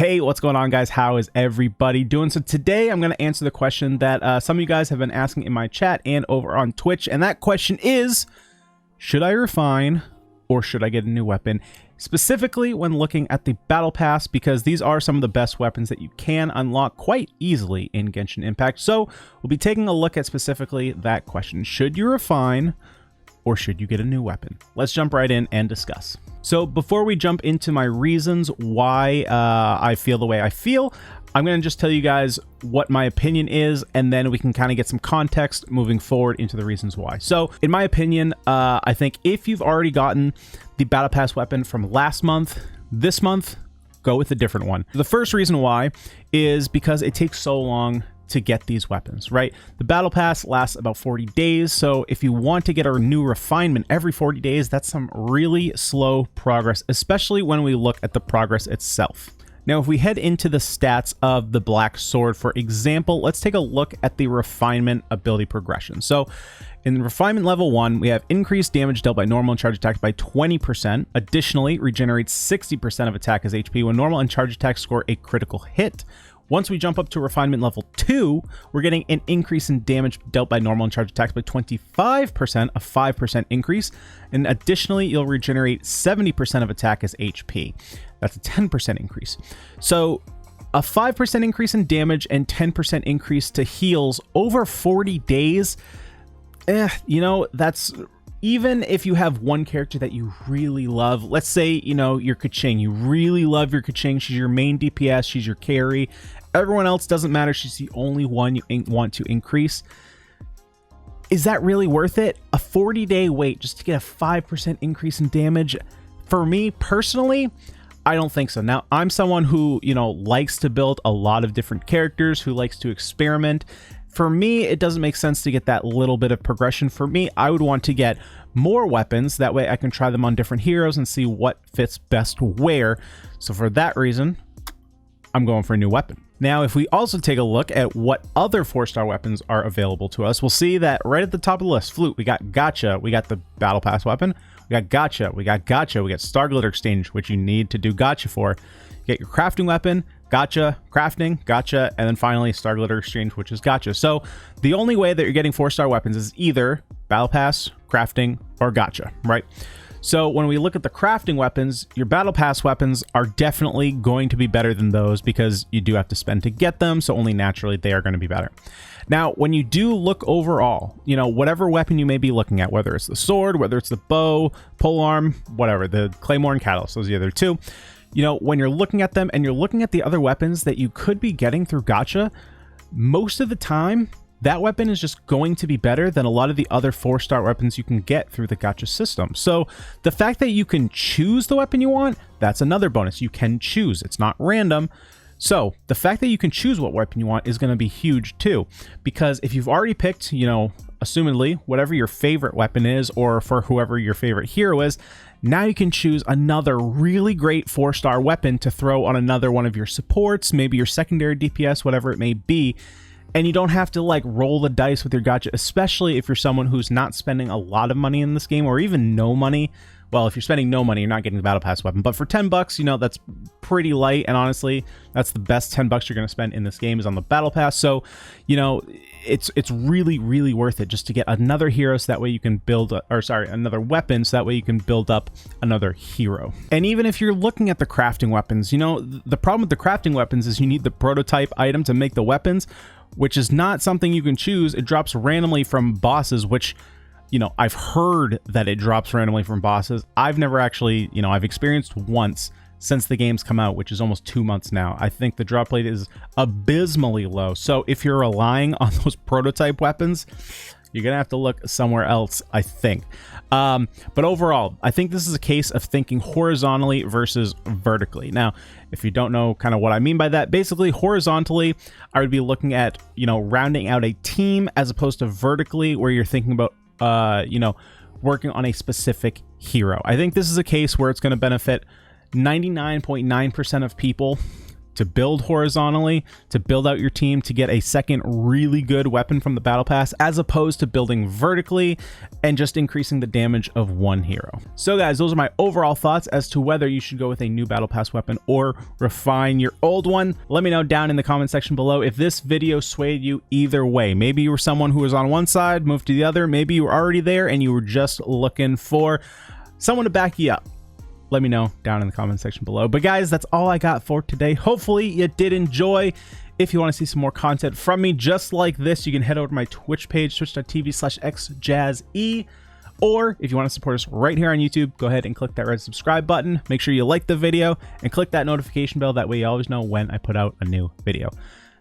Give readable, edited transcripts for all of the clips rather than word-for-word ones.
Hey, what's going on, guys? How is everybody doing? So today I'm going to answer the question that some of you guys have been asking in my chat and over on Twitch. And that question is, should I refine or should I get a new weapon? Specifically when looking at the Battle Pass, because these are some of the best weapons that you can unlock quite easily in Genshin Impact. So we'll be taking a look at specifically that question. Should you refine or should you get a new weapon? Let's jump right in and discuss. So before we jump into my reasons why I feel the way I feel, I'm going to just tell you guys what my opinion is, and then we can kind of get some context moving forward into the reasons why. So in my opinion, I think if you've already gotten the Battle Pass weapon from last month, this month, go with a different one. The first reason why is because it takes so long to get these weapons, right? The Battle Pass lasts about 40 days, so if you want to get a new refinement every 40 days, that's some really slow progress, especially when we look at the progress itself. Now, if we head into the stats of the Black Sword, for example, let's take a look at the refinement ability progression. So in refinement level 1, we have increased damage dealt by normal and charge attacks by 20%. Additionally, regenerates 60% of attack as HP when normal and charge attacks score a critical hit. Once we jump up to refinement level 2, we're getting an increase in damage dealt by normal and charge attacks by 25%, a 5% increase. And additionally, you'll regenerate 70% of attack as HP. That's a 10% increase. So a 5% increase in damage and 10% increase to heals over 40 days. You know, that's... Even if you have one character that you really love, let's say, you know, your Keqing, you really love your Keqing, she's your main DPS, she's your carry, everyone else doesn't matter, she's the only one you want to increase. Is that really worth it? A 40-day wait just to get a 5% increase in damage? For me, personally, I don't think so. Now, I'm someone who, you know, likes to build a lot of different characters, who likes to experiment. For me, it doesn't make sense to get that little bit of progression. For me, I would want to get more weapons. That way I can try them on different heroes and see what fits best where. So for that reason, I'm going for a new weapon. Now, if we also take a look at what other 4-star weapons are available to us, we'll see that right at the top of the list, Flute, we got Gotcha, we got the Battle Pass weapon, we got Gotcha, we got Gotcha, we got Star Glitter Exchange, which you need to do Gotcha for. You get your crafting weapon, Gotcha, crafting, Gotcha, and then finally Star Glitter Exchange, which is Gotcha. So the only way that you're getting 4-star weapons is either Battle Pass, crafting, or Gotcha, right? So when we look at the crafting weapons, your Battle Pass weapons are definitely going to be better than those because you do have to spend to get them, so only naturally they are going to be better. Now, when you do look overall, you know, whatever weapon you may be looking at, whether it's the sword, whether it's the bow, polearm, whatever, the claymore and catalyst, those are the other two. You know, when you're looking at them and you're looking at the other weapons that you could be getting through Gotcha, most of the time, that weapon is just going to be better than a lot of the other 4-star weapons you can get through the Gotcha system. So the fact that you can choose the weapon you want, that's another bonus. You can choose. It's not random. So the fact that you can choose what weapon you want is going to be huge too, because if you've already picked, you know, assumedly whatever your favorite weapon is, or for whoever your favorite hero is, now you can choose another really great 4-star weapon to throw on another one of your supports, maybe your secondary DPS, whatever it may be. And you don't have to like roll the dice with your Gotcha, especially if you're someone who's not spending a lot of money in this game, or even no money. Well, if you're spending no money, you're not getting the Battle Pass weapon. But for 10 bucks, you know, that's pretty light. And honestly, that's the best 10 bucks you're going to spend in this game is on the Battle Pass. So, you know, it's really, really worth it just to get another hero so that way you can build, another weapon so that way you can build up another hero. And even if you're looking at the crafting weapons, you know, the problem with the crafting weapons is you need the prototype item to make the weapons, which is not something you can choose. It drops randomly from bosses, which, you know, I've heard that it drops randomly from bosses. I've never actually, you know, I've experienced once since the game's come out, which is almost 2 months now. I think the drop rate is abysmally low. So if you're relying on those prototype weapons, you're going to have to look somewhere else, I think. But overall, I think this is a case of thinking horizontally versus vertically. Now, if you don't know kind of what I mean by that, basically horizontally, I would be looking at, you know, rounding out a team, as opposed to vertically where you're thinking about, you know, working on a specific hero. I think this is a case where it's going to benefit 99.9% of people to build horizontally, to build out your team, to get a second really good weapon from the battle pass, as opposed to building vertically and just increasing the damage of one hero. So guys, those are my overall thoughts as to whether you should go with a new battle pass weapon or refine your old one. Let me know down in the comment section below if this video swayed you either way. Maybe you were someone who was on one side, moved to the other. Maybe you were already there and you were just looking for someone to back you up. Let me know down in the comment section below. But guys, that's all I got for today. Hopefully you did enjoy. If you want to see some more content from me just like this, you can head over to my Twitch page, twitch.tv/xjazze. Or if you want to support us right here on YouTube, go ahead and click that red subscribe button. Make sure you like the video and click that notification bell. That way you always know when I put out a new video.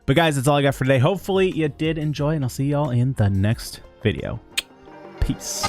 But guys, that's all I got for today. Hopefully you did enjoy, and I'll see y'all in the next video. Peace.